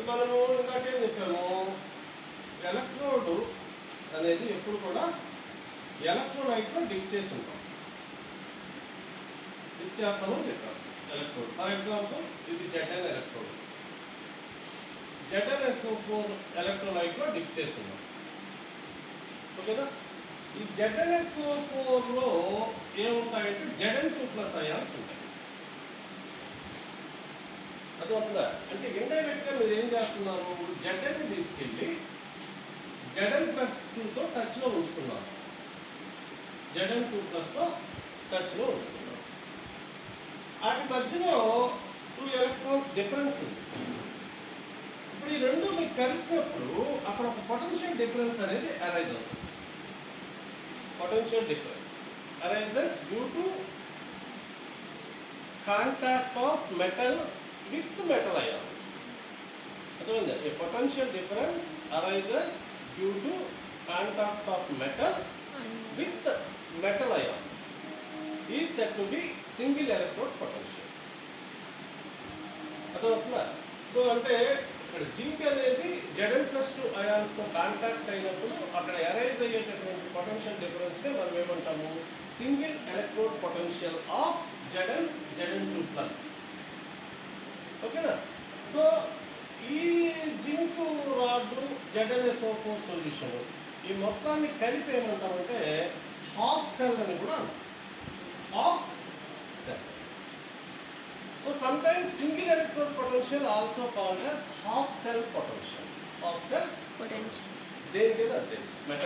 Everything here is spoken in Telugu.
మనము ఇందాకేం చెప్పాము, ఎలక్ట్రోడ్ అనేది ఎప్పుడు కూడా ఎలక్ట్రోలైట్లో డిప్ చేసి ఉంటాం, డిప్ చేస్తామని చెప్పాము. ఎలక్ట్రోడ్ ఫర్ ఎగ్జాంపుల్ ఇది Zn ఎలక్ట్రోడ్, ZnSO4 ఎలక్ట్రోలైట్లో డిప్ చేసి ఉన్నాం. ఓకేనా? ఈ ZnSO4లో ఏముంటాయంటే Zn2+ అయాన్స్ ఉంటాయి. అది అవుతుందా అంటే ఇండైరెక్ట్గా మీరు ఏం చేస్తున్నారు, Zn తీసుకెళ్ళి Zn+2తో టచ్లో ఉంచుతున్నారు, Zn2+తో టచ్లో ఉంచుతున్నారు. వాటి మధ్యలో 2 ఎలక్ట్రాన్స్ డిఫరెన్స్ ఉంది. ఇప్పుడు ఈ రెండు మీకు కలిసినప్పుడు అక్కడ ఒక పొటెన్షియల్ డిఫరెన్స్ అనేది అరైజ్ అవుతుంది. Potential difference arises due to contact of metal with metal ions. A potential difference arises due to contact of metal with metal ions is said to be single electrode potential. అర్థమవుతుందా? సో అంటే ఇక్కడ జింక్ అనేది Zn+2 అయాన్స్తో కాంటాక్ట్ అయినప్పుడు అక్కడ అరైజ్ అయ్యేటటువంటి పొటెన్షియల్ డిఫరెన్స్నే మనం ఏమంటాము, single electrode potential of Zn2+. ఓకేనా? సో ఈ జింక్ రాడ్ ZnSO4 సొల్యూషన్ ఈ మొత్తాన్ని కలిపి ఏమంటామంటే హాఫ్ సెల్ అని కూడా అంటాం. Half cell. So some times single electrode potential also called as half cell potential. Half cell potential దేనికైనా అంతే, మెటల్